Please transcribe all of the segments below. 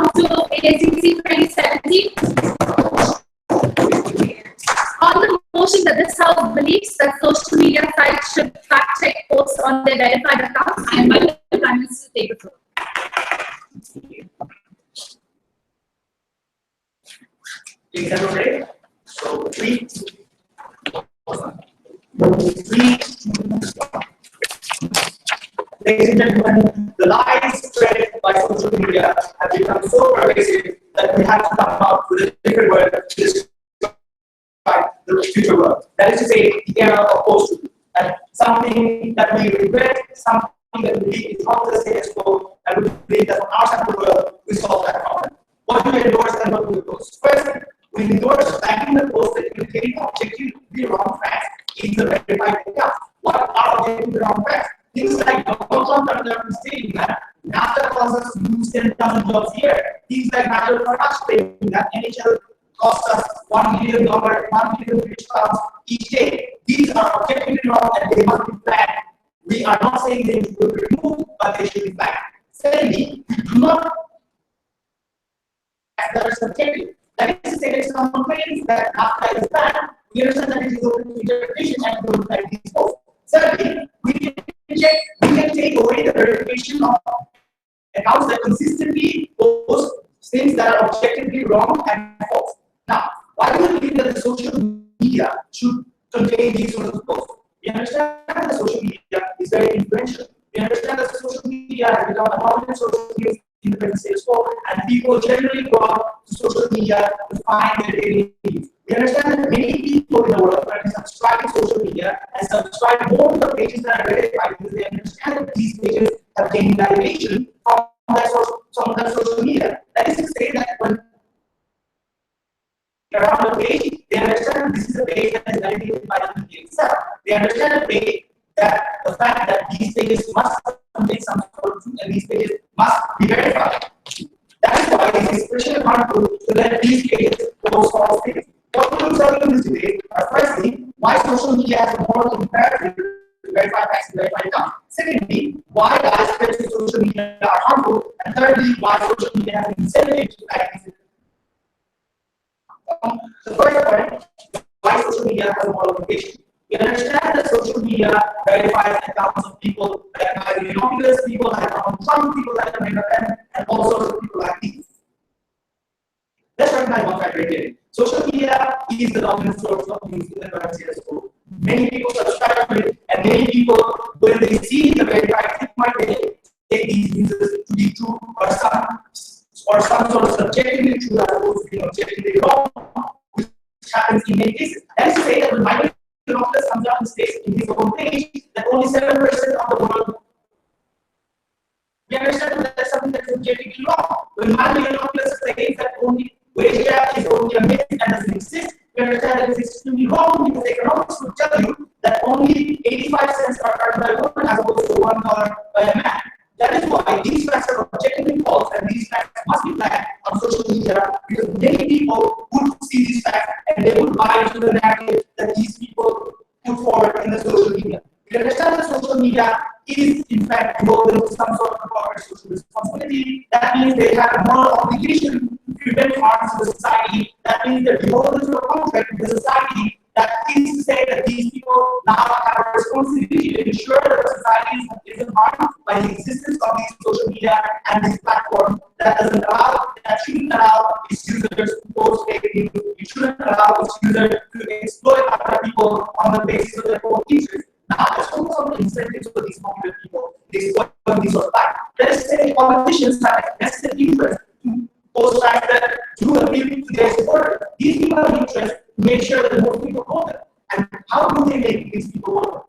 to Asdc 2017 on the motion that this House believes that social media sites should fact check posts on their verified accounts. I invite the Prime Minister to take the floor. Is that okay? So, please. Ladies and gentlemen, the lies spread by social media have become so pervasive that we have to come up with a different word to describe the future world. That is to say, the era of post-truth. And something that we regret, something that we believe is not the status quo, and we believe that on our side of the world, we solve that problem. What do we endorse and what do we oppose? First, we endorse backing the post that indicating objectively wrong facts in the verified account. What are objectively wrong facts? Things like Donald Trump stating that NASA causes us to lose 10,000 jobs a year. Things like Rajuk stating that NHL costs us $1 million, 1 million British pounds each day. These are objectively wrong and they must be flagged. We are not saying they should be removed, but they should be flagged. Secondly, we do not that are subjective. That is to say, if someone claims that NASA is bad, we understand that it is open to interpretation and we will flag these posts. Thirdly, we can take away the verification of accounts that consistently post things that are objectively wrong and false. Now, why do we believe that the social media should contain these sorts of posts? We understand that social media is very influential. We understand that social media has become a dominant source of news in the present status quo, and people generally go out to social media to find their daily needs. We understand that many people in the world are subscribing to social media and subscribe more to the pages that are verified because they understand that these pages have gained validation from that social media. That is to say that when around the page, they understand that this is a page that is validated by the media itself. They understand the fact that these pages must contain some sort of truth and these pages must be verified. That is why it is especially harmful to let these pages post false things. What we will tell you in this debate are firstly, why social media has a moral imperative to verify facts and verify accounts. Secondly, why lies spread to social media are harmful. And thirdly, why social media has an incentive to act. The first point, why social media has a moral obligation. We understand that social media verifies accounts of people like Arellano, people like Trump, people like Arellano, and all sorts of people like these. Let's recognize one fact right here. Social media is the dominant source of news in the current status quo. Many people subscribe to it, and many people, when they see the verified click mark, they take these news to be true or some sort of subjectively true as opposed to being objectively wrong, which happens in many cases. That is to say that when Michael comes out and states in his own page that only 7% of the world. We understand that that's something that's objectively wrong. When Michael says that only wage gap is only a myth and doesn't exist, we understand that it's extremely wrong because economics will tell you that only 85 cents are earned by a woman as opposed to $1 by a man. That is why these facts are objectively false and these facts must be flagged on social media because many people would see these facts and they would buy into the narrative that these people put forward in the social media. We understand that social media is in fact involved in some sort of corporate social responsibility. That means they have a moral obligation to prevent harm to the society. That means they're beholden to a contract with the society. That is to say that these people now have a responsibility to ensure that the society isn't harmed by the existence of these social media and these platforms that shouldn't allow its users to post fake news. It shouldn't allow its users to exploit other people on the basis of their own interests. Now, there's also some incentives for these popular people. They exploit these sort of facts. Let's say politicians have a vested interest to post facts that do appeal to their supporters. These people have interest to make sure that most people vote them. And how do they make these people vote them?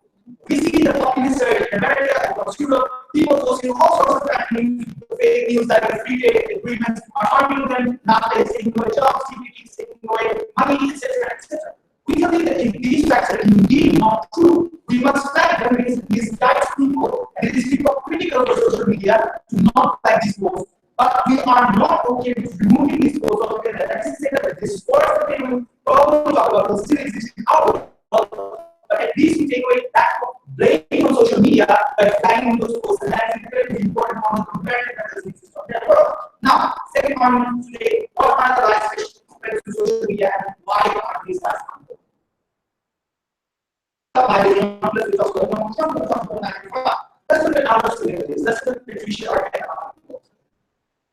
We see the populist surge in America and across Europe, people posting all sorts of fake news like the free trade agreements are harming them, now they're taking away jobs, TPP is taking away money, etc., etc. We believe that if these facts are indeed not true, we must flag them because it misguides people and it is hypocritical for social media to not flag these posts. But we are not okay with removing these posts altogether. That is to say that the discourse that they will probably talk about will still exist in our world. But at least we take away that blame on social media by flagging those posts, and that is incredibly important on the comparative that doesn't exist on their world. Now, second environment today, what are the life compared to social media, and why are these lives harmful? Let's look at our students. Let's look at Patricia Arellano.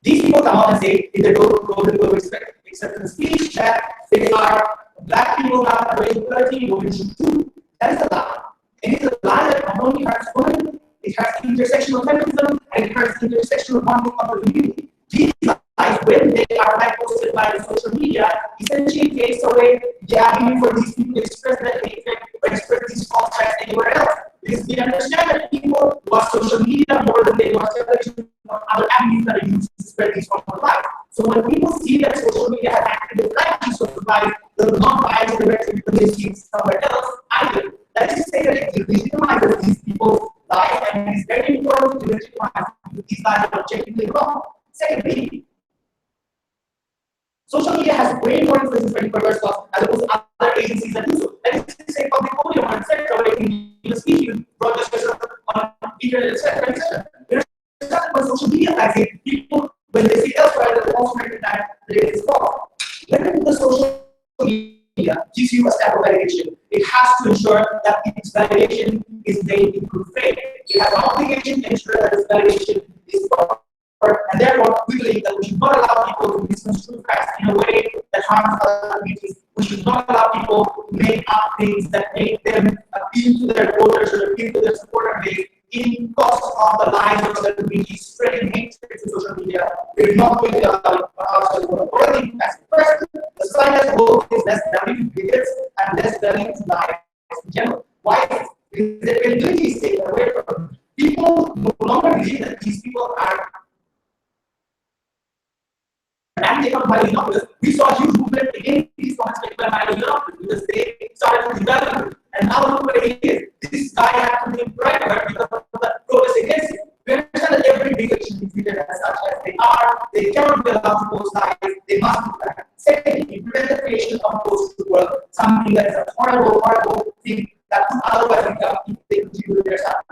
These people come out and say, if they don't go to accept the speech, that they are black people not raised 13, women should do. That is a lie. And it's a lie that not only hurts women, it hurts intersectional feminism, and it hurts intersectional bonding of the community. These lies, when they are posted by the social media, essentially takes away the avenue for these people to express their hatred or express these false facts anywhere else. Because we understand that people watch social media more than they watch television or other avenues that are used to spread these forms of life. So when people see that social media has acted like these sorts of lies, they will not buy into the rest of the community somewhere else either. That is to say that it legitimizes these people's lives, and it is very important to legitimize these lies are objectively wrong. Secondly, social media has way more influence in 21st laws as opposed to other agencies that do so. That is to say, public podium on etc. where you can speak, you broadcast yourself on internet, etc. There is nothing on social media that say people, when they see elsewhere, they also recognize that it is false. When the social media gives you a step of validation, it has to ensure that its validation is made in good faith. It has an obligation to ensure that its validation is proper. And therefore, we believe that we should not allow people to misconstrue facts in a way that harms other communities. We should not allow people to make up things that make them appeal to their voters or appeal to their supporter base in cost of the lives of other communities, spreading hatred to social media. We're not going to allow ourselves to work. First, the slide has both is less value to bigots and less value to lives in general. Why? Because the credibility is taken away from them. People no longer believe that these people are. And they come by the we saw a huge movement against these comments made by the because they started to develop. And now look where he is. This guy had to be private because of the protest against him. We understand that every bigot should be treated as such as they are. They cannot be allowed to post lies. They must do that. Secondly, prevent the creation of post to the world, something that is a horrible, horrible thing that would otherwise become if they continue with their stuff.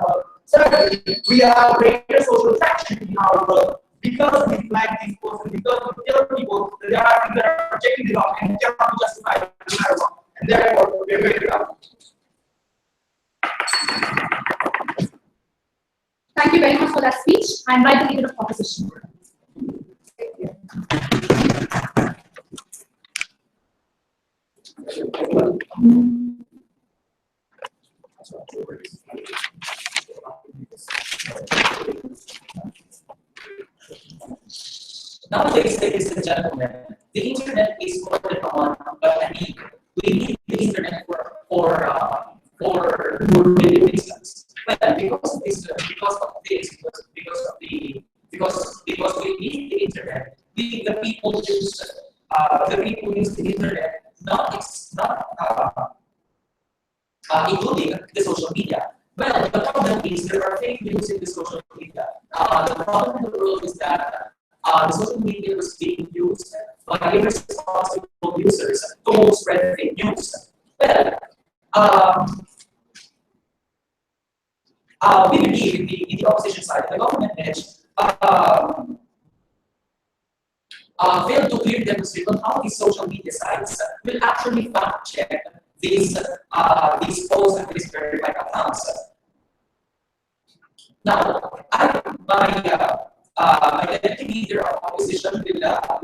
Thirdly, we allow greater social traction in our world. Because we flag these posts and because we tell people that there are things that are objectively wrong and cannot be justified no matter what. And therefore, we are very proud. Thank you very much for that speech. I invite the leader of opposition. Nowadays, ladies and gentlemen, the internet is more than a want, but a need. We need the internet for many reasons. Well, because of this, because we need the internet. The people use the internet, including the social media. Well, the problem is there are fake news in the social media. The problem in the world is that the social media is being used by irresponsible users to spread fake news. Well, we believe in the opposition side, the government edge failed to clearly demonstrate on how these social media sites will actually fact check these posts and these verified accounts. Now, my deputy leader of opposition will talk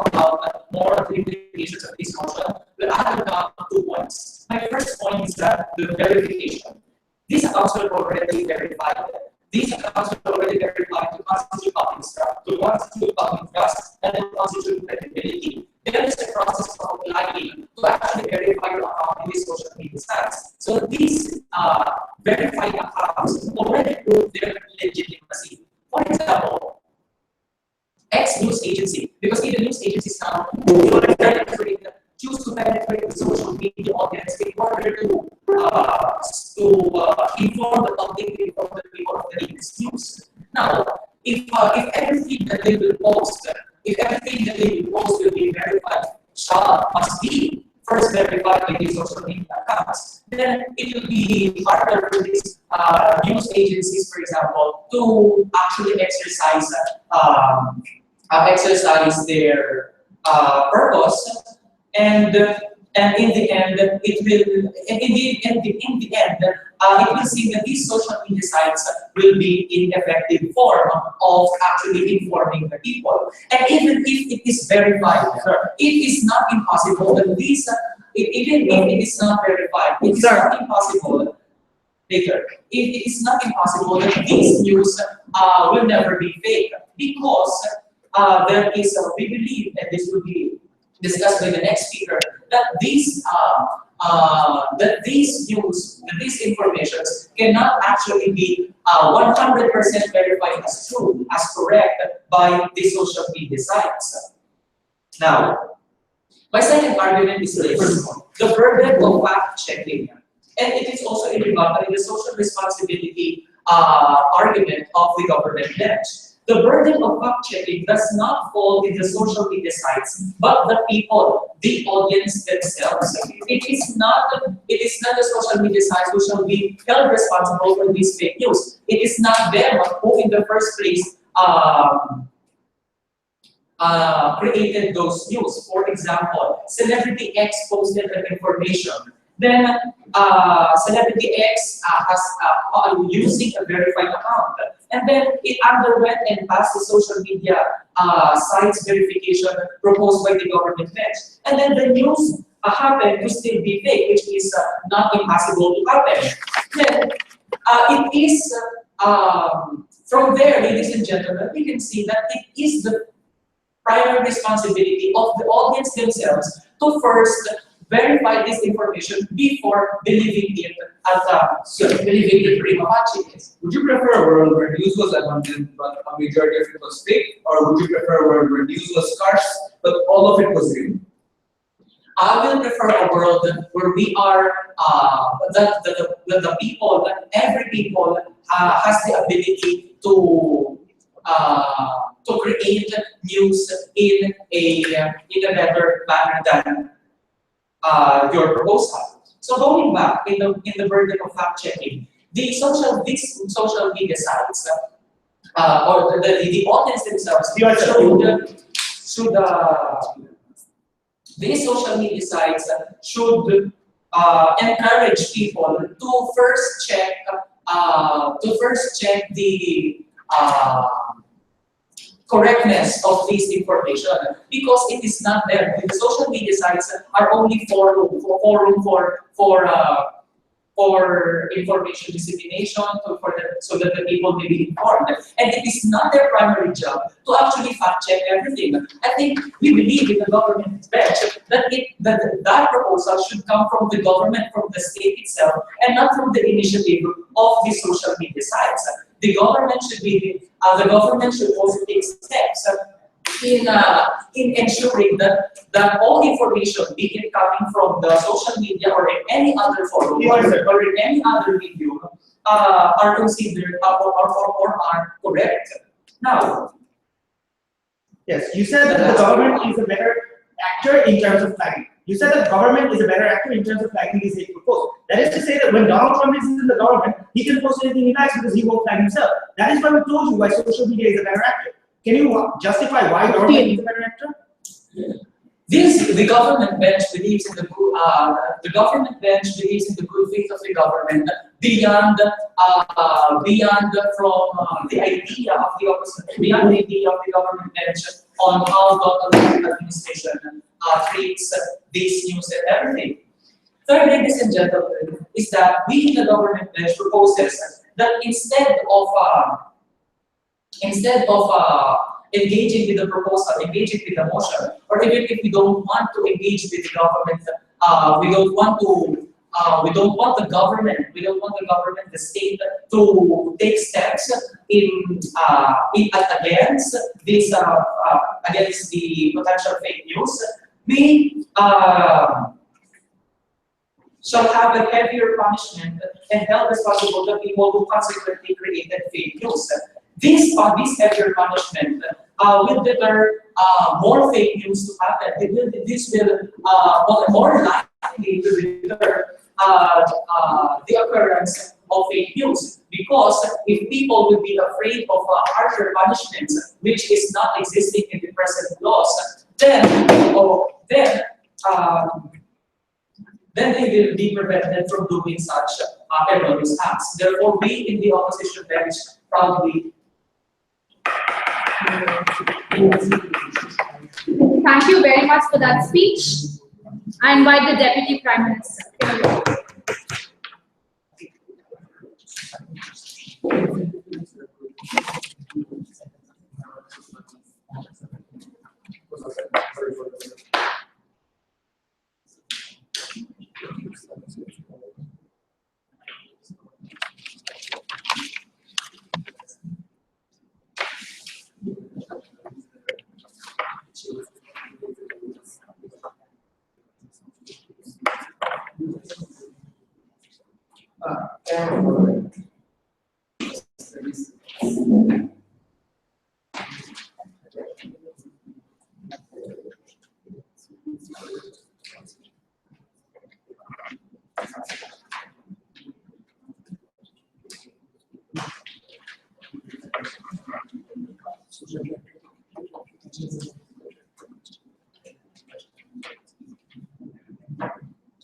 about more of the implications of this motion. We'll add about 2 points. My first point is that the verification. These accounts were already verified. These accounts were already verified to constitute public trust, and to constitute credibility. There is a process of applying to actually verify your account in these social media sites. So these verified accounts already prove their legitimacy. For example, X news agency, because even news agencies now choose to penetrate the social media audience in order to inform the public, inform the people of the latest news. Now, if everything that they will post, will be verified, must be first verified by these social media accounts, then it will be harder for these news agencies, for example, to actually exercise exercise their purpose, and in the end, it will in the end, it will seem that these social media sites will be ineffective form of actually informing the people. And even if it is verified, it is not impossible that these, even if it is not verified, it is not impossible later. It is not impossible that these news will never be fake, because there is, we believe, and this will be discussed by the next speaker, that these news, that these informations cannot actually be 100% verified as true, as correct by the social media sites. Now, my second argument is this: the burden of fact checking. And it is also in rebuttal in the social responsibility argument of the government bench. The burden of fact-checking does not fall in the social media sites, but the people, the audience themselves. It is not the social media sites who shall be held responsible for these fake news. It is not them who in the first place created those news. For example, Celebrity X posted an information. Then Celebrity X using a verified account. And then it underwent and passed the social media sites verification proposed by the government bench. And then the news happened to still be fake, which is not impossible to happen. Then it is, from there, ladies and gentlemen, we can see that it is the primary responsibility of the audience themselves to first verify this information before believing it as believing it prima facie. Would you prefer a world where news was abundant but a majority of it was fake, or would you prefer a world where news was scarce but all of it was real? I will prefer a world where we are the people, that every people has the ability to create news in a better manner than your proposal. So going back in the burden of fact checking, these social media sites or the audience themselves should these social media sites should encourage people to first check the correctness of this information, because it is not there. The social media sites are only forum for information dissemination, so that the people may be informed. And it is not their primary job to actually fact check everything. I think we believe in the government bench that proposal should come from the government, from the state itself, and not from the initiative of the social media sites. The government should also take steps in ensuring that all information, be it coming from the social media or in any other forum or in any other video, are considered or are correct. Now, yes, you said that the government is a better actor in terms of flagging. You said that government is a better actor in terms of flagging these hate posts. That is to say that when Donald Trump is in the government, he can post anything he likes because he won't flag himself. That is why we told you why social media is a better actor. Can you justify why government is a better actor? The government bench believes in the good faith of the government beyond from the idea of the opposite, beyond the idea of the government bench on how government administration treats these news and everything. Third, ladies and gentlemen, is that we in the government bench proposes that instead of engaging with the proposal, engaging with the motion, or even if we don't want to engage with the government, we don't want the government, the state, to take steps against this against the potential fake news. We shall have a heavier punishment and held responsible the people who consequently created fake news. This heavier punishment will deter more fake news to happen. This will more likely to deter the occurrence of fake news. Because if people will be afraid of harsher punishments, which is not existing in the present laws, then they will be prevented from doing such erroneous acts. Therefore, we in the opposition bench proudly. Thank you very much for that speech. I invite the Deputy Prime Minister.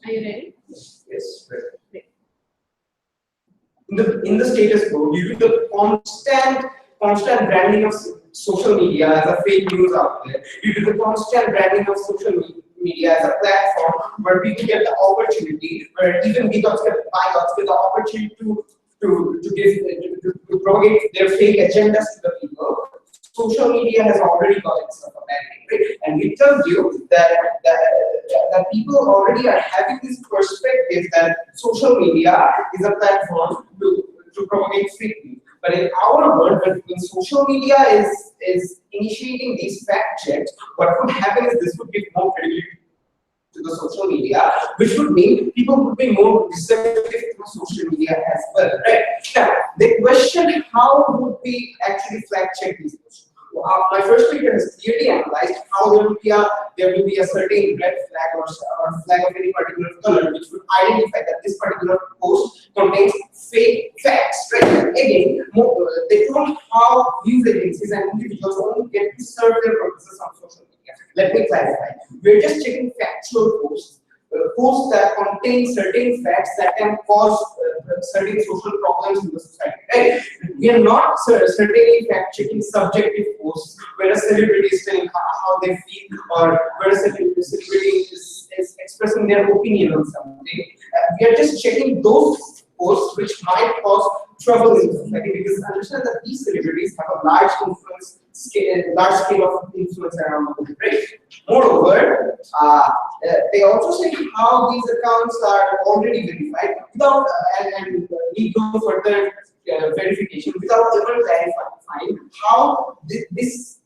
Are you ready? Yes, right. In the status quo, due to the constant branding of social media as a fake news out there, due to the constant branding of social media as a platform where people get the opportunity, where even bigots get the opportunity to propagate their fake agendas to the people. Social media has already got itself a bad name, right? And it tells you that people already are having this perspective that social media is a platform to propagate fake news. But in our world, when social media is initiating these fact checks, what would happen is this would give more credibility to the social media, which would mean people would be more receptive to social media as well, right? Now, they question how would we actually fact check these questions. My first speaker has clearly analyzed how there will be a certain red flag or flag of any particular color which would identify that this particular post contains fake facts, right? Again, they told how news agencies and individuals only get to serve their purposes on social media. Let me clarify. We're just checking factual posts. Posts that contain certain facts that can cause certain social problems in the society. Right? We are not certainly fact-checking subjective posts where a celebrity is telling how they feel, or where a celebrity is expressing their opinion on something. We are just checking those posts which might cause trouble in society, because understand that these celebrities have a large scale of influence around the world. Right? Moreover, they also say how these accounts are already verified without and need no further verification, without ever clarifying how this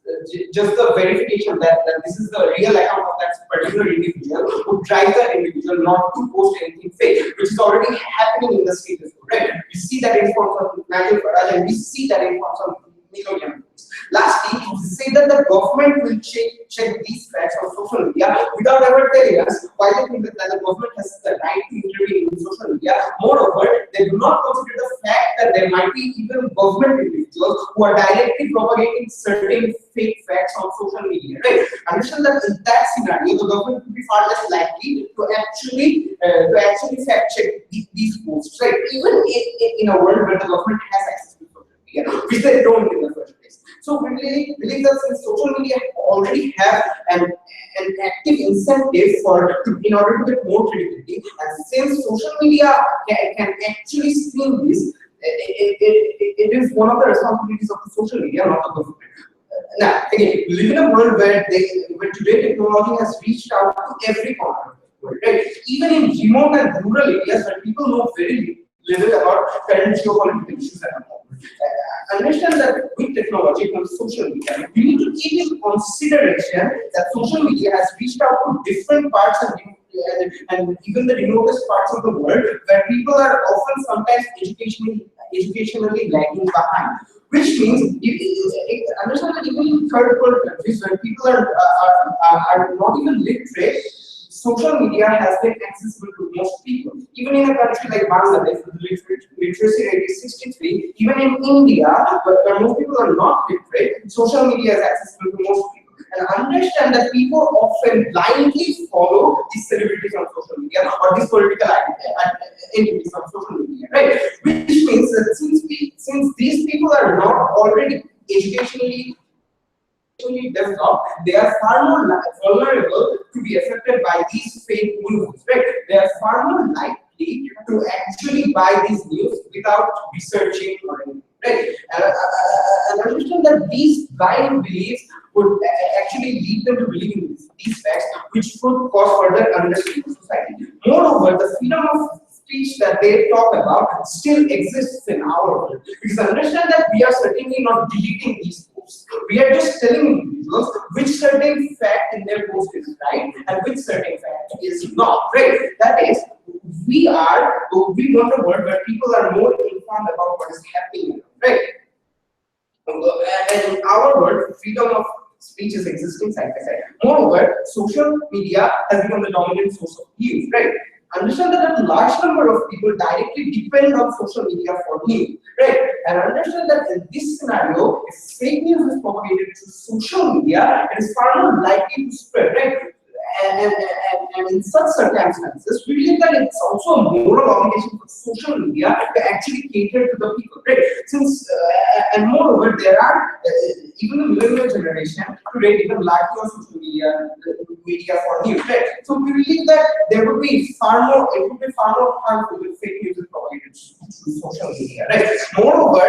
just the verification that this is the real account of that particular individual would drive that individual not to post anything fake, which is already happening in the status quo, right? We see that in forms of Rajuk and we see that in forms of million. Lastly, they say that the government will check these facts on social media without ever telling us why they think that the government has the right to intervene in social media. Moreover, they do not consider the fact that there might be even government individuals who are directly propagating certain fake facts on social media. Right? Understand that in that scenario, the government would be far less likely to actually fact check these posts. Right? Even in a world where the government has access to social media, which they don't in the first place. So we really believe that since social media already have an active incentive in order to get more credibility, and since social media can actually screen this, it is one of the responsibilities of the social media, not the government. Now, again, we live in a world where today technology has reached out to every corner of the world, right? Even in remote and rural areas where people know very little about current geopolitical issues at the moment. Understand that with technology comes social media. We need to keep in consideration that social media has reached out to different parts and even the remotest parts of the world where people are often sometimes educationally lagging behind. Which means, understand that even in third world countries where people are not even literate, social media has been accessible to most people. Even in a country like Bangladesh, the literacy rate is 63. Even in India, where most people are not literate, social media is accessible to most people. And understand that people often blindly follow these celebrities on social media or these political entities on social media, right? Which means that since these people are not already educationally developed, they are far more vulnerable to be affected by these fake news, right? They are far more likely to actually buy these news without researching or anything, right? And understand that these blind beliefs would actually lead them to believing these facts, which could cause further unrest in society. Moreover, the freedom of speech that they talk about still exists in our world. Because understand that we are certainly not deleting these posts. We are just telling individuals which certain fact in their post is right and which certain fact is not, right? That is, we want a world where people are more informed about what is happening, right? And in our world, freedom of speech is existing side by side. Moreover, social media has become the dominant source of news, right? Understand that a large number of people directly depend on social media for news, right? And understand that in this scenario, if fake news is propagated through social media, it is far more likely to spread, right? And in such circumstances, we believe that it's also a moral obligation for social media to actually cater to the people, right? Since and moreover, there are even the millennial generation today even lack on social media for news, right? So we believe that it would be far more harmful if fake news is propagated through social media, right? Moreover,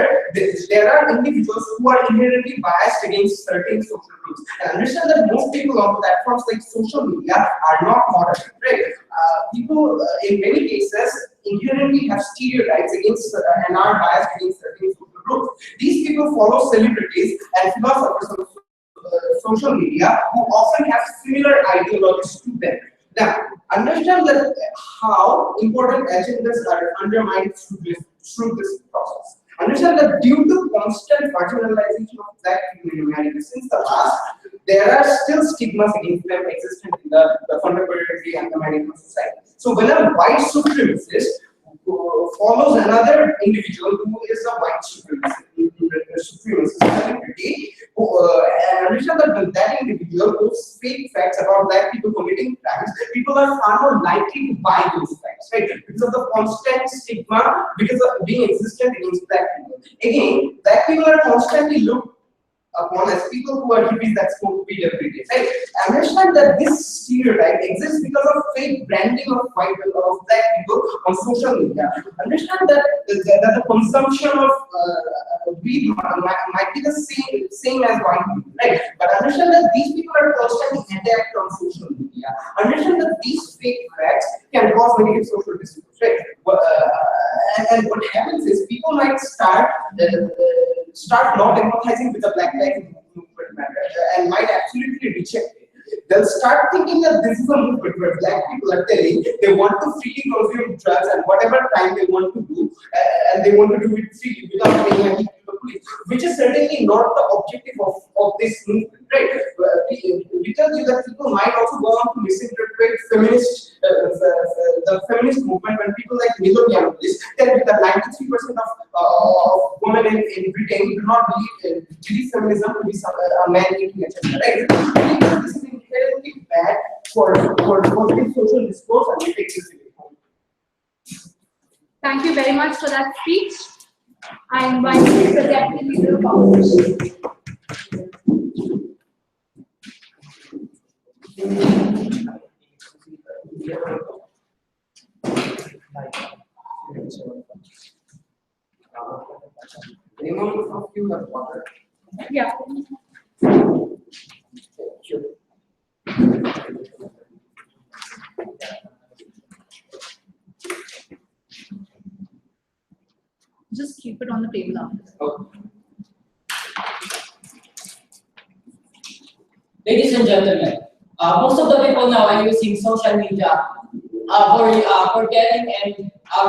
there are individuals who are inherently biased against certain social groups. And understand that most people on platforms like social media are not moderate, right? People in many cases inherently have stereotypes against and are biased against certain social groups. These people follow celebrities and philosophers on social media who often have similar ideologies to them. Now, understand that how important agendas are undermined through this process. Understand that due to constant marginalization of black people in America since the past, there are still stigmas against them existent in the contemporary and American society. So when a white supremacist follows another individual who is a white supremacist celebrity, and understand that when that individual posts fake facts about black people committing crimes, people are far more likely to buy those facts, right? Because of the constant stigma, because of being existent against black people. Again, black people are constantly looked upon as people who are hippies that smoke weed every day, right? Understand that this stereotype exists because of fake branding of black people on social media. Understand that the consumption of weed might be the same as white people, right? But understand that these people are constantly attacked on social media. Understand that these fake facts can cause negative social discourse, right? And what happens is people might start not empathizing with the Black Lives Movement and might absolutely reject it. They'll start thinking that this is a movement where black people are telling they want to freely consume drugs and whatever crime they want to do, and they want to do it freely without paying any to the police, which is certainly not the objective of this movement, right? We tell you that people might also go on to misinterpret the feminist movement when people like Melania tell you that 93% of women in Britain do not believe feminism to be a man-making agenda, right? This is inherently bad for positive social discourse and it takes it home. Thank you very much for that speech. I invite the Deputy Leader of Opposition. Anyone of you have water? Yeah. Sure. Just keep it on the table after. Okay. Ladies and gentlemen, most of the people now are using social media for getting and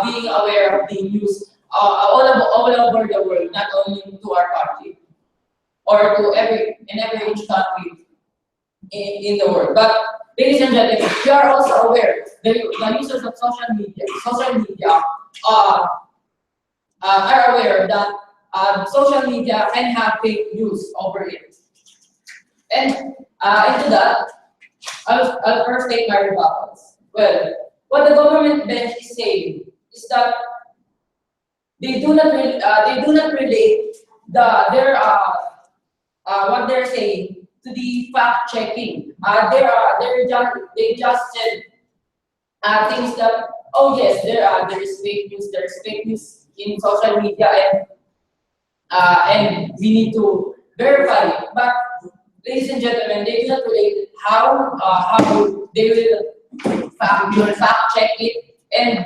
being aware of the news all over the world, not only to our country or to every country in the world. But ladies and gentlemen, we are also aware that the users of social media are aware that social media can have fake news over it. And into that, I'll first take my rebuttals. Well, what the government bench is saying is that they do not relate what they're saying to the fact checking. They just said things that, oh yes, there is fake news. There is fake news in social media, and we need to verify it. But ladies and gentlemen, they do not relate how they will fact check it, and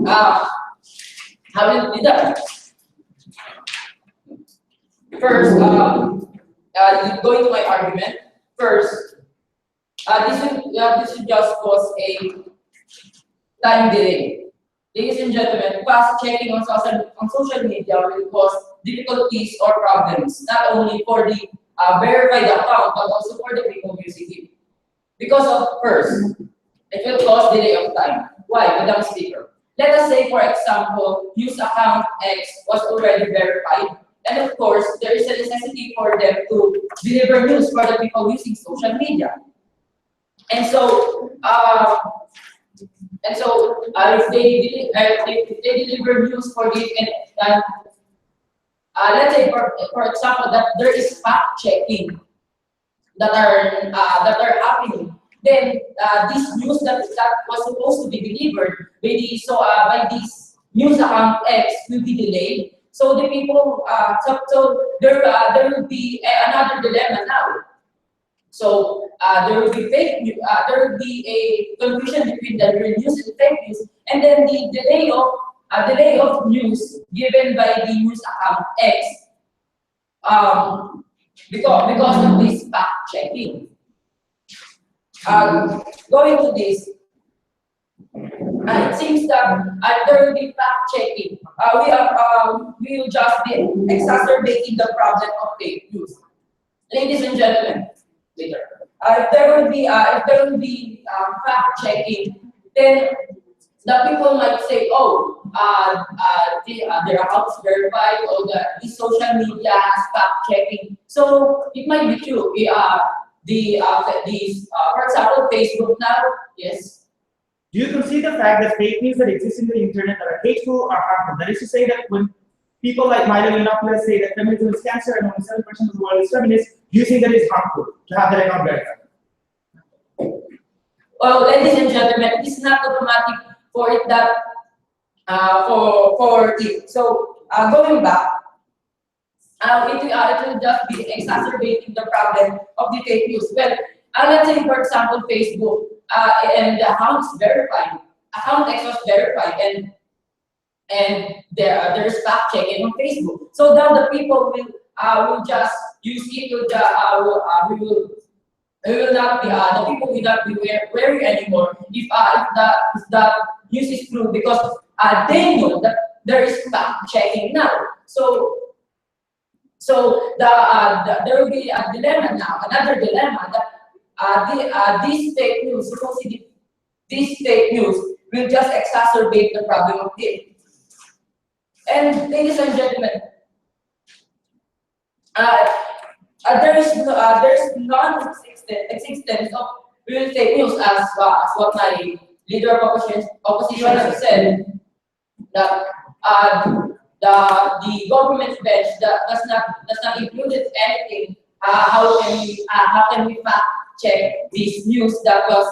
how will it be done. First, going to my argument. First, this will just cause a time delay. Ladies and gentlemen, fast checking on social media will cause difficulties or problems, not only for the verified account, but also for the people using it. Because of first, it will cause delay of time. Why? Madam Speaker. Let us say, for example, news account X was already verified, and of course, there is a necessity for them to deliver news for the people using social media. And so, if they deliver news for this, and let's say, for example, that there is fact checking that are happening, then this news that was supposed to be delivered by this news account X will be delayed. So the people, there will be another dilemma now. So there will be there will be a confusion between the real news and fake news, and then the delay of news given by the news account X, because of this fact checking. Going to this, it seems that there will be fact checking. We will just be exacerbating the problem of fake news. Ladies and gentlemen, later, if there will be fact checking, then the people might say, oh, their accounts verified, or the social media has fact checking. So it might be true. For example, Facebook now, yes. Do you concede the fact that fake news that exist in the internet that are hateful or harmful? That is to say that when people like Milo Yiannopoulos say that feminism is cancer and only 7% of the world is feminist, do you think that is harmful to have that account verified? Well, ladies and gentlemen, it is not automatic for it that for it. So going back, it will just be exacerbating the problem of the fake news. Well, let's say, for example, Facebook, and the account is verified. Account X was verified, and there's fact checking on Facebook. So now the people will just use it to the the people will not be wary anymore if the news is true, because they know that there is fact checking now. So there will be a dilemma now, another dilemma that this fake news, supposedly this fake news, will just exacerbate the problem of it. And ladies and gentlemen, there's non-existence of real fake news, as what my leader of opposition has said, that the government bench does not include anything. How can we fact check this news that was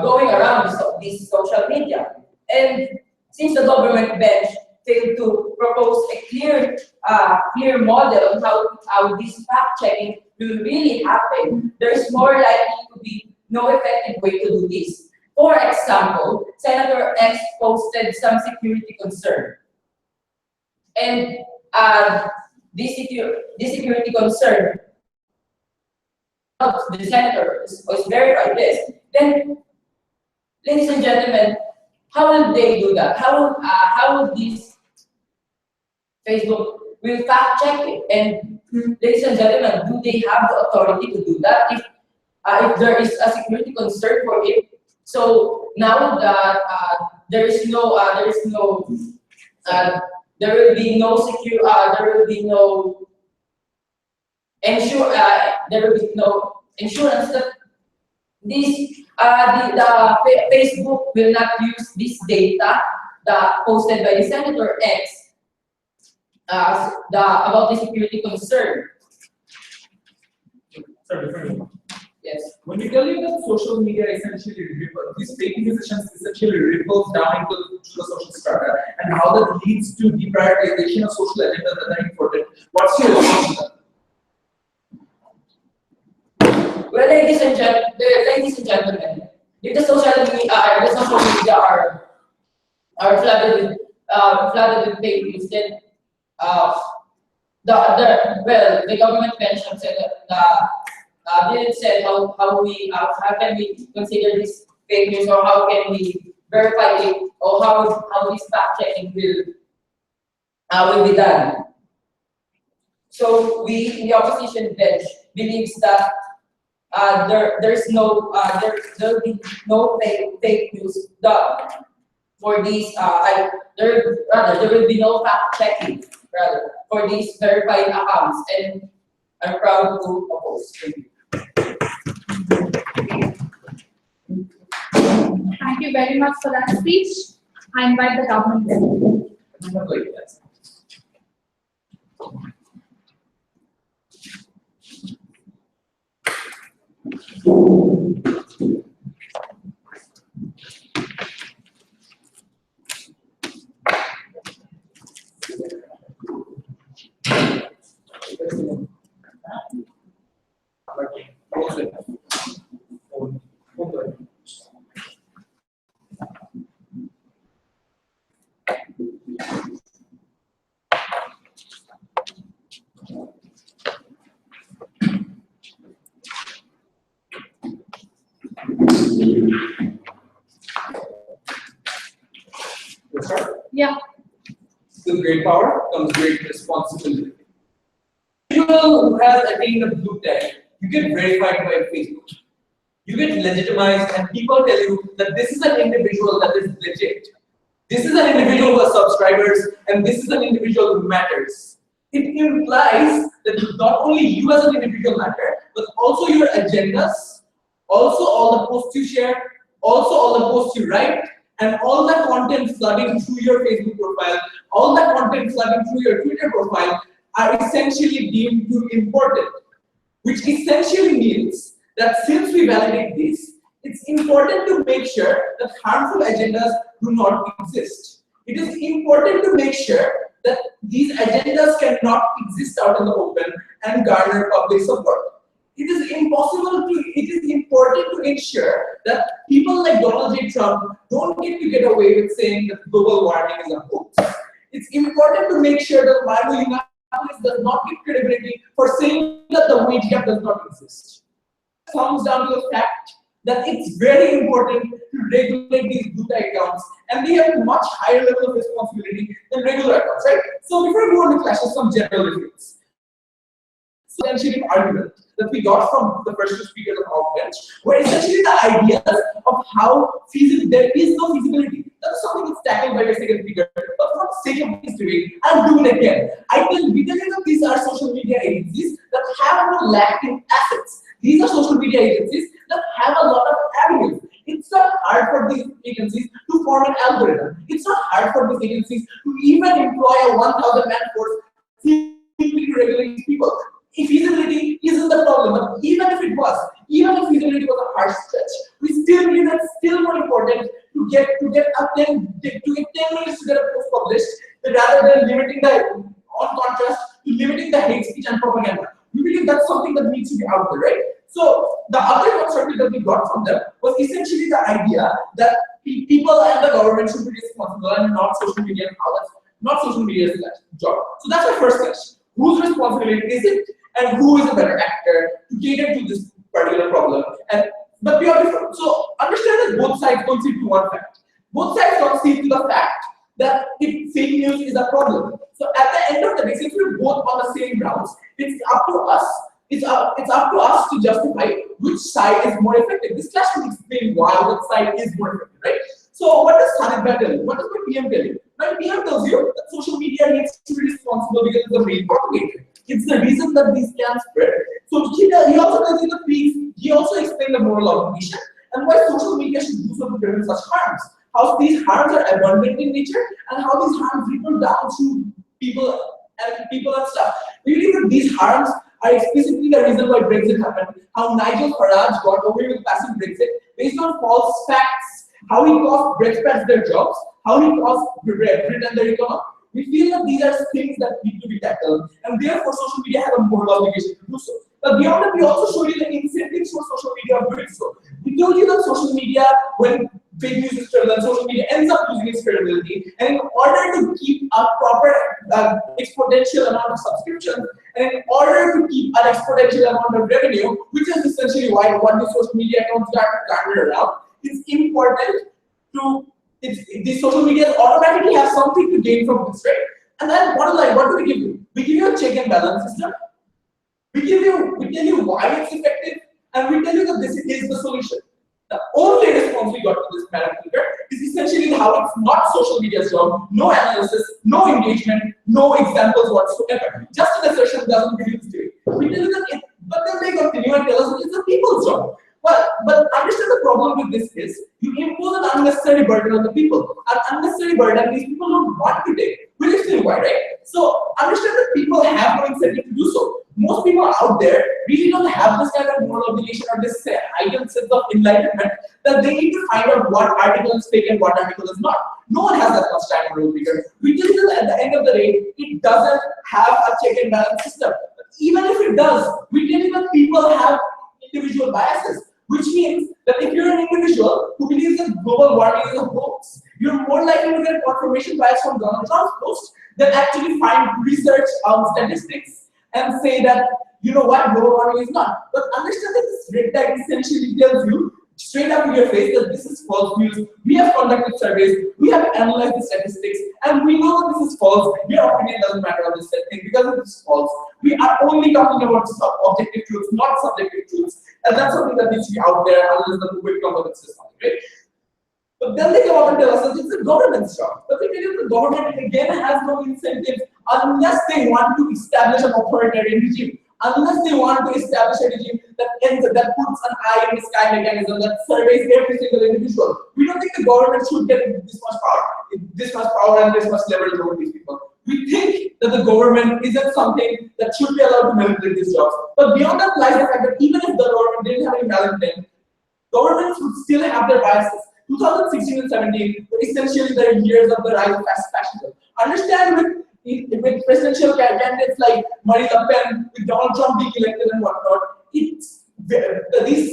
going around this social media? And since the government bench failed to propose a clear model on how this fact checking will really happen, there is more likely to be no effective way to do this. For example, Senator X posted some security concern, and this security concern of the senator was verified this. Then, ladies and gentlemen, how will they do that? How will this Facebook will fact check it? And ladies and gentlemen, do they have the authority to do that? If there is a security concern for it, so now that there will be no insurance that Facebook will not use this data that posted by the Senator X about the security concern. Sorry, Yes. when we tell you that social media essentially ripples, these fake news essentially ripples down into the social strata, and how that leads to deprioritization of social agendas that are important. What's your response to that? Well, ladies and gentlemen, if the social media are flooded with fake news, then the government mentioned that didn't say how can we consider this fake news, or how can we verify it, or how this fact checking will be done. So we in the opposition bench believes that there will be no fake news done for these there will be no fact checking for these verified accounts, and I'm proud to oppose. Thank you very much for that speech. I invite the government. Yeah. With great power comes great responsibility. People who have attained a blue tag, you get verified by Facebook. You get legitimized, and people tell you that this is an individual that is legit. This is an individual who has subscribers, and this is an individual who matters. It implies that not only you as an individual matter, but also your agendas, also all the posts you share, also all the posts you write, and all the content flooding through your Facebook profile, all the content flooding through your Twitter profile are essentially deemed to important, which essentially means that since we validate this, it's important to make sure that harmful agendas do not exist. It is important to make sure that these agendas cannot exist out in the open and garner public support. It is important to ensure that people like Donald J. Trump don't get away with saying that global warming is a hoax. It's important to make sure that Margo Yiannopoulos does not get credibility for saying that the wage gap does not exist. It comes down to the fact that it's very important to regulate these blue tag accounts, and they have a much higher level of responsibility than regular accounts, right? So before we go on to clash some general difference. So essentially an argument that we got from the first two speakers of our bench were essentially the ideas of how feasible there is no feasibility. That's something that's tackled by the second speaker, but for the sake of this debate, I'll do it again. We tell you that these are social media agencies that have no lacking assets. These are social media agencies that have a lot of avenues. It's not hard for these agencies to form an algorithm. It's not hard for these agencies to even employ a 1,000-man force simply to regulate these people. If feasibility isn't the problem, but even if feasibility was a hard stretch, we still believe that it's still more important to get 10 minutes to get a post published rather than limiting the hate speech and propaganda. We believe that's something that needs to be out there, right? So the other constructive that we got from them was essentially the idea that people and the government should be responsible and not social media and how that's not social media's job. So that's my first question. Whose responsibility is it, and who is a better actor to cater to this particular problem? But we are different. So understand that both sides concede to one fact. Both sides concede to the fact that fake news is a problem. So at the end of the day, since we're both on the same grounds, it's up to us to justify which side is more effective. This class will explain why that side is more effective, right? So what does Sanitba tell you? What does my PM tell you? My PM tells you that social media needs to be responsible because it's the main propagator. It's the reason that these scams spread. So he also tells you the piece. He also explained the moral obligation and why social media should do so to prevent such harms. How these harms are abundant in nature and how these harms ripple down to people and stuff. We believe that these harms are explicitly the reason why Brexit happened. How Nigel Farage got away with passing Brexit based on false facts. How he cost Brexpats their jobs. How he cost Britain their economy. We feel that these are things that need to be tackled, and therefore social media has a moral obligation to do so. But beyond that, we also showed you the incentives for social media of doing so. We told you that social media, when fake news is prevalent, social media ends up losing its credibility, and in order to keep a proper exponential amount of subscriptions, and in order to keep an exponential amount of revenue, which is essentially what the social media accounts garner around, it's important to these social media automatically have something to gain from this, right? And then what do we give you? We give you a check and balance system. We tell you why it's effective, and we tell you that this is the solution. The only response we got to this parameter is essentially how it's not social media's job, no analysis, no engagement, no examples whatsoever. Just an assertion doesn't give you the theory. We tell you that but then they continue and tell us that it's the people's job. But understand the problem with this is you impose an unnecessary burden on the people. An unnecessary burden these people don't want to take. We'll explain why, right? So understand that people have no incentive to do so. Most people out there really don't have this kind of moral obligation or this heightened sense of enlightenment that they need to find out what article is fake and what article is not. No one has that much time or rule here. We tell you that at the end of the day, it doesn't have a check and balance system. Even if it does, we tell you that people have individual biases. Which means that if you're an individual who believes that global warming is a hoax, you're more likely to get confirmation bias from Donald Trump's post than actually find research on statistics and say that, you know what, global warming is not. But understand that this red tag essentially tells you straight up in your face that this is false news. We have conducted surveys, we have analyzed the statistics, and we know that this is false. Your opinion doesn't matter on this thing because it is false. We are only talking about objective truths, not subjective truths. And that's something that needs to be out there unless the movement government says something, right? But then they come up and tell us that it's the government's job. But they tell you the government again has no incentive unless they want to establish an authoritarian regime. Unless they want to establish a regime that puts an eye in the sky mechanism that surveys every single individual. We don't think the government should get this much power and this much leverage over these people. We think that the government isn't something that should be allowed to manipulate these jobs. But beyond that lies the fact that even if the government didn't have any malintent, governments would still have their biases. 2016 and 17 were essentially the years of the rise of fascism. Understand with presidential candidates like Marine Le Pen, with Donald Trump being elected and whatnot, these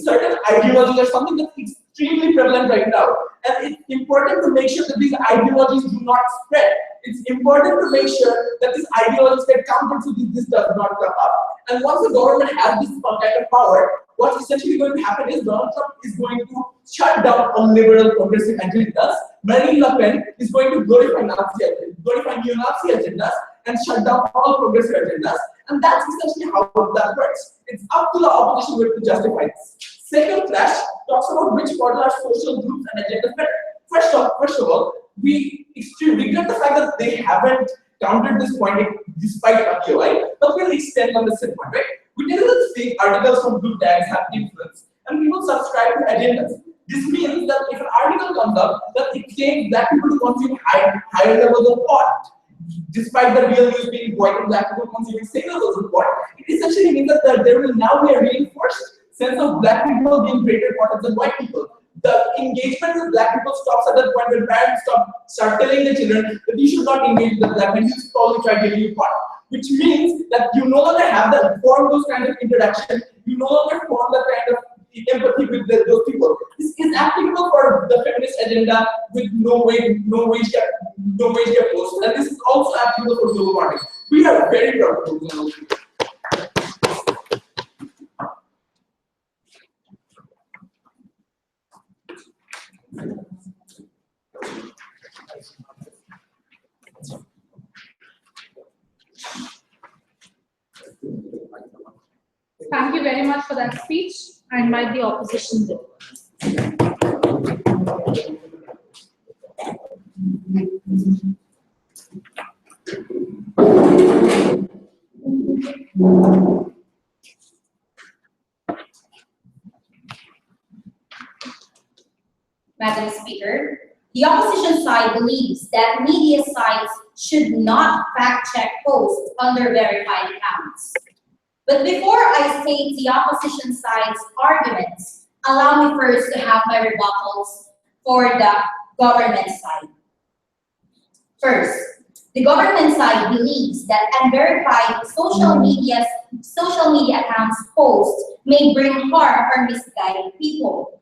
certain ideologies are something that's extremely prevalent right now. And it's important to make sure that these ideologies do not spread. It's important to make sure that these ideologies get countered so this does not come up. And once the government has this kind of power, what's essentially going to happen is Donald Trump is going to shut down all liberal progressive agendas. Marine Le Pen is going to glorify neo-Nazi agendas and shut down all progressive agendas. And that's essentially how that works. It's up to the opposition to justify this. Second clash talks about which model are social groups and agendas better. First of all, we extremely regret the fact that they haven't countered this point despite RTOI, but we'll extend on the same point, right? We tell that fake articles from blue tags have influence, and people subscribe to agendas. This means that if an article comes up that it claims black people to consume higher levels of pot, despite the real news being white and black people consuming same levels of pot, it essentially means that there will now be a reinforced sense of black people being greater potters than white people. The engagement with black people stops at that point when parents start telling the children that you should not engage with the black men, you should probably try giving you pot. Which means that you no longer have that form those kind of interaction, you no longer form that kind of empathy with those people. This is applicable for the feminist agenda with no wage gap posts, and this is also applicable for global warming. We are very proud of those people. Thank you. you very much for that speech. I invite the opposition bill. Madam Speaker, the opposition side believes that media sites should not fact-check posts on their verified accounts. But before I state the opposition side's arguments, allow me first to have my rebuttals for the government side. First, the government side believes that unverified social media accounts posts may bring harm or misguide people.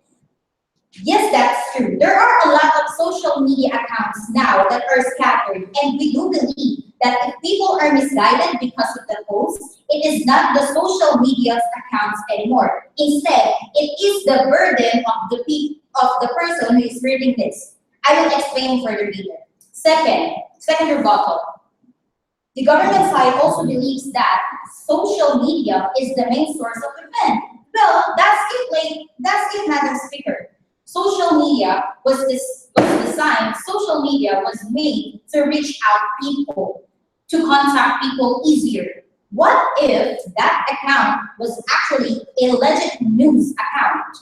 Yes, that's true. There are a lot of social media accounts now that are scattered, and we do believe that if people are misguided because of the posts, it is not the social media's accounts anymore. Instead, it is the burden of the person who is reading this. I will explain further later. Second rebuttal. The government side also believes that social media is the main source of offense. Well, that's it, Madam Speaker. Social media was designed, social media was made to reach out people, to contact people easier. What if that account was actually a legit news account?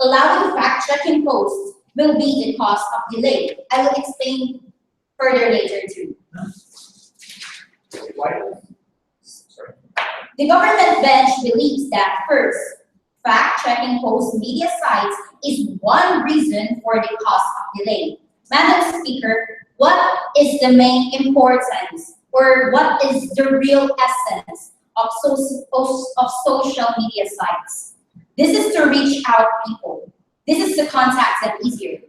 Allowing fact-checking posts will be the cause of delay. I will explain further later too. The government bench believes that first, fact-checking post media sites is one reason for the cause of delay. Madam Speaker, what is the main importance or what is the real essence of social media sites? This is to reach out people. This is to contact them easier.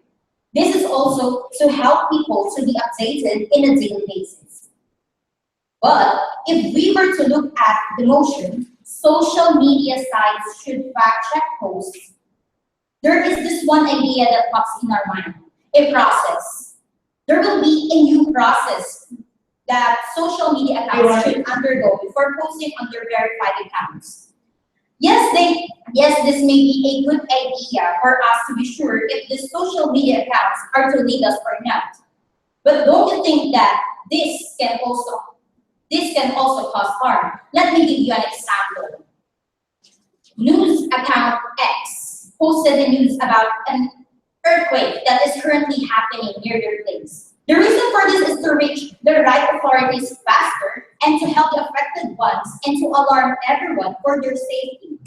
This is also to help people to be updated in a daily basis. But if we were to look at the motion, social media sites should fact-check posts, there is this one idea that pops in our mind, a process. There will be a new process that social media accounts should undergo before posting on their verified accounts. Yes, this may be a good idea for us to be sure if the social media accounts are to lead us or not. But don't you think that this can also cause harm? Let me give you an example. News account X posted the news about an earthquake that is currently happening near their place. The reason for this is to reach the right authorities faster and to help the affected ones and to alarm everyone for their safety.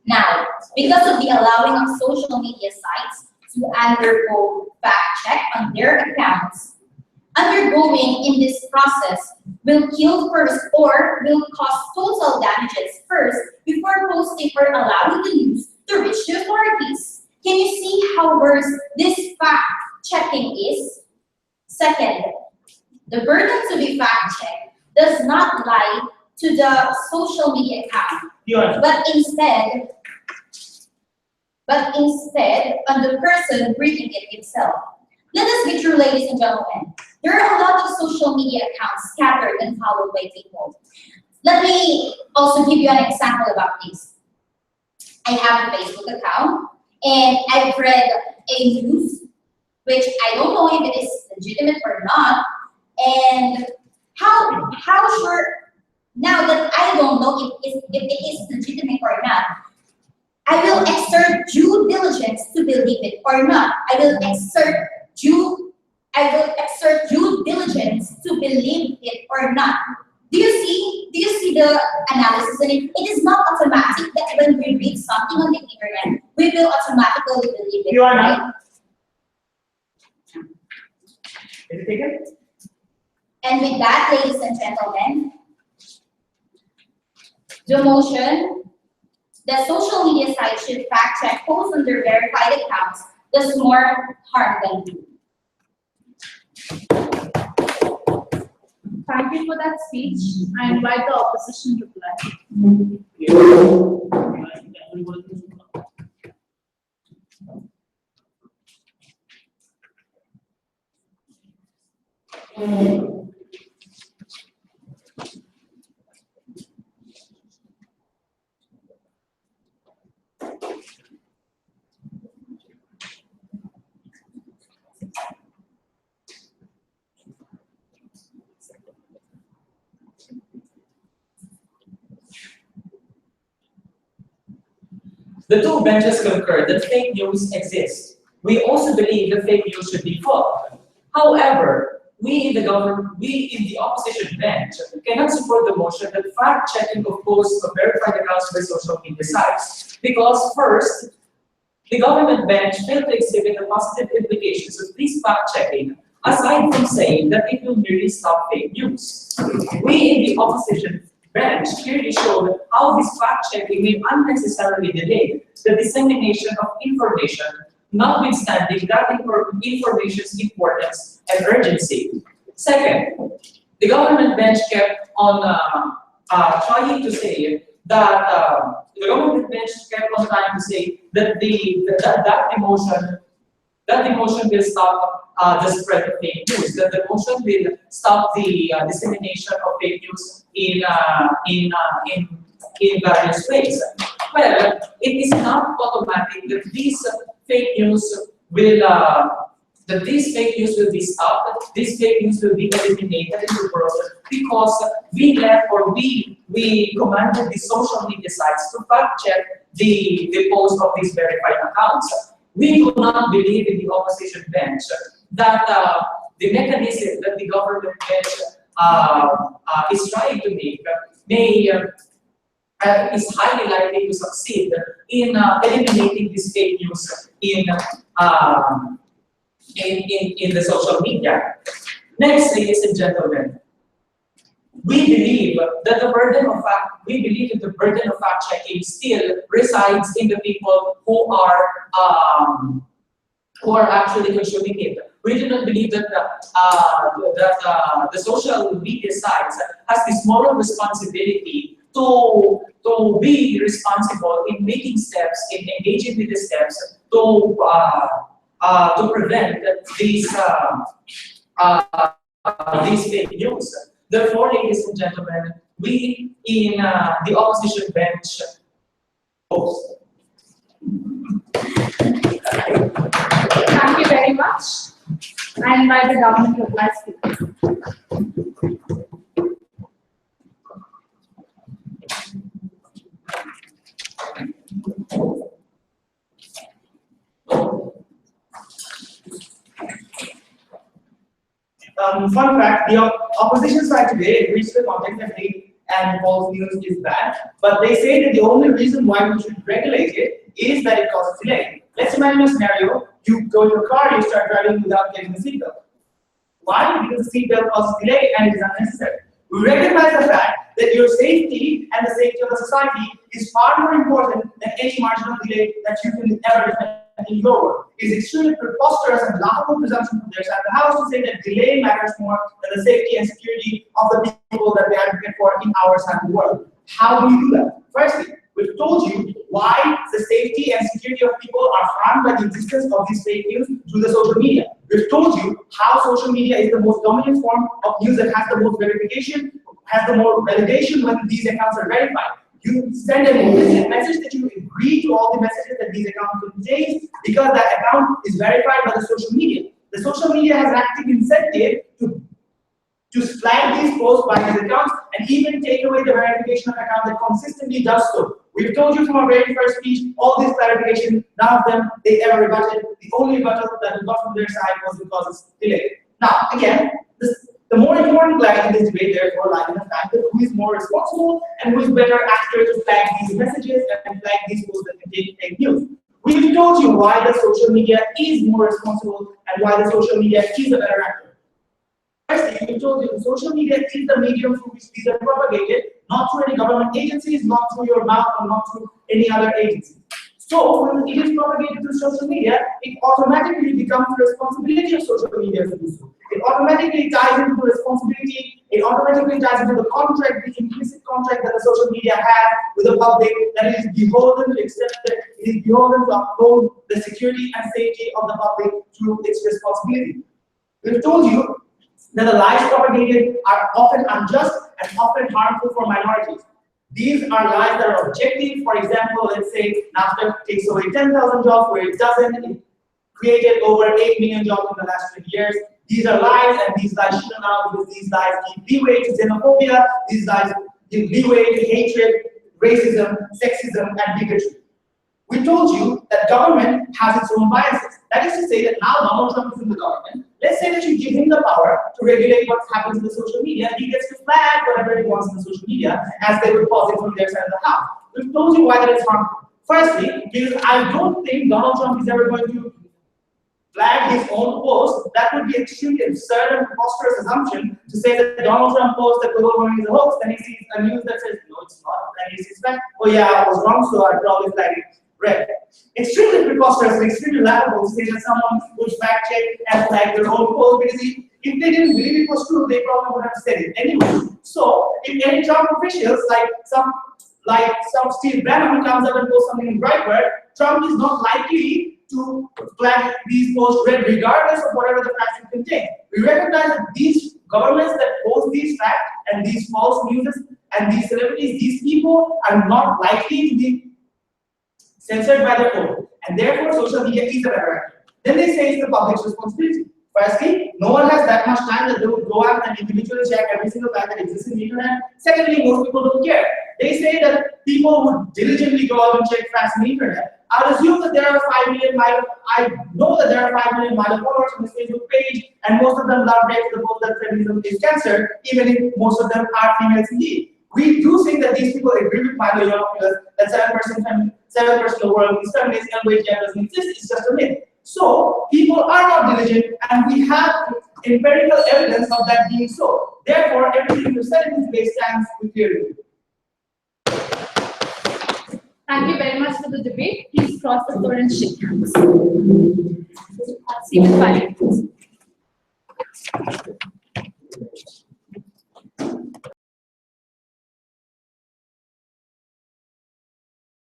Now, because of the allowing of social media sites to undergo fact check on their accounts, undergoing in this process will kill first or will cause total damages first before posting or allowing the news to reach the authorities. Can you see how worse this fact checking is? Second, the burden to be fact checked does not lie to the social media account, but instead on the person reading it himself. Let us be true, ladies and gentlemen. There are a lot of social media accounts scattered and followed by people. Let me also give you an example about this. I have a Facebook account, and I've read a news, which I don't know if it is legitimate or not, and how sure, now that I don't know if it is legitimate or not, I will exert due diligence to believe it or not. I will exert due diligence to believe it or not. Do you see the analysis in it? It is not automatic that when we read something on the internet, we will automatically believe it. Right? Is it taken? And with that, ladies and gentlemen, the motion that social media sites should fact check posts on their verified accounts does more harm than good. Thank you for that speech. I invite the opposition to reply. The two benches concur that fake news exists. We also believe that fake news should be fought. However, we in the opposition bench cannot support the motion that fact-checking of posts of verified accounts by social media sites. Because first, the government bench failed to exhibit the positive implications of this fact-checking, aside from saying that it will merely stop fake news. We in the opposition bench clearly showed how this fact-checking may unnecessarily delay the dissemination of information, notwithstanding that information's importance and urgency. Second, the government bench kept on trying to say that that the motion will stop the spread of fake news, that the motion will stop the dissemination of fake news in various ways. Well, it is not automatic that these fake news will be stopped, this fake news will be eliminated in the world, because we commanded the social media sites to fact check the post of these verified accounts. We do not believe in the opposition bench that the mechanism that the government bench is trying to make is highly likely to succeed in eliminating this fake news in the social media. Next, ladies and gentlemen, we believe that the burden of fact checking still resides in the people who are actually consuming it. We do not believe that the social media sites has this moral responsibility to be responsible in making steps, in engaging with the steps to prevent these fake news. Therefore, ladies and gentlemen, we in the opposition bench oppose. Thank you very much. I invite the government to reply speaker. Fun fact, the opposition side today agrees to the context that fake and false news is bad, but they say that the only reason why we should regulate it is that it causes delay. Let's imagine a scenario, you go to a car, you start driving without getting the seatbelt. Why? Because the seatbelt causes delay and it is unnecessary. We recognize the fact that your safety and the safety of the society is far more important than any marginal delay that you can ever defend in your work. It is extremely preposterous and laughable presumption from their side of the house to say that delay matters more than the safety and security of the people that they advocate for in our side of the world. How do you do that? Firstly, we've told you why the safety and security of people are harmed by the existence of these fake news through the social media. We've told you how social media is the most dominant form of news that has the most verification, has the more validation when these accounts are verified. You send a message that you agree to all the messages that these accounts contain because that account is verified by the social media. The social media has an active incentive to flag these posts by these accounts and even take away the verification of account that consistently does so. We've told you from our very first speech, all these clarifications, none of them they ever rebutted. The only rebuttal that we got from their side was because it's delayed. Now, again, the more important flag in this debate, therefore, lies in the fact that who is more responsible and who is better actor to flag these messages and flag these posts that contain fake news. We've told you why the social media is more responsible and why the social media is a better actor. Firstly, we told you the social media is the medium through which these are propagated, not through any government agencies, not through your mouth, or not through any other agency. So when it is propagated through social media, it automatically becomes the responsibility of social media to do so. It automatically ties into the responsibility, it automatically ties into the contract, the implicit contract that the social media has with the public, that it is beholden to accept that it is beholden to uphold the security and safety of the public through its responsibility. We've told you that the lies propagated are often unjust and often harmful for minorities. These are lies that are objective. For example, let's say NAFTA takes away 10,000 jobs where it doesn't. It created over 8 million jobs in the last 20 years. These are lies, and these lies shouldn't out because these lies give leeway to xenophobia. These lies give leeway to hatred, racism, sexism, and bigotry. We told you that government has its own biases. That is to say that now Donald Trump is in the government. Let's say that you give him the power to regulate what happens in the social media. He gets to flag whatever he wants in the social media as they would posit from their side of the house. We've told you why that is harmful. Firstly, because I don't think Donald Trump is ever going to flag his own post. That would be extremely absurd and preposterous assumption to say that Donald Trump posts that global warming is a hoax, then he sees a news that says, no, it's not. Then he sees back, oh yeah, I was wrong, so I probably flagged it red. Extremely preposterous and extremely laughable to say that someone would fact check and flag their own post, because if they didn't believe it was true, they probably would have said it anyway. So, if any Trump officials, like some Steve Bannon comes up and posts something in Breitbart, Trump is not likely to flag these posts red regardless of whatever the facts contain. We recognize that these governments that post these facts and these false news and these celebrities, these people are not likely to be censored by their own, and therefore social media is a better actor. Then they say it's the public's responsibility. Firstly, no one has that much time that they would go out and individually check every single fact that exists in the internet. Secondly, most people don't care. They say that people would diligently go out and check facts on the internet. I'll assume that there are 5 million I know that there are 5 million followers on this Facebook page, and most of them love to the post that feminism is cancer, even if most of them are females indeed. We do think that these people agree with Milo Yiannopoulos that 7% of the world is feminist and wage gap doesn't exist. It's just a myth. So people are not diligent, and we have empirical evidence of that being so. Therefore, everything you said in this case stands with your review. Thank you very much for the debate. Please cross the floor and shake hands. See you in 5 minutes.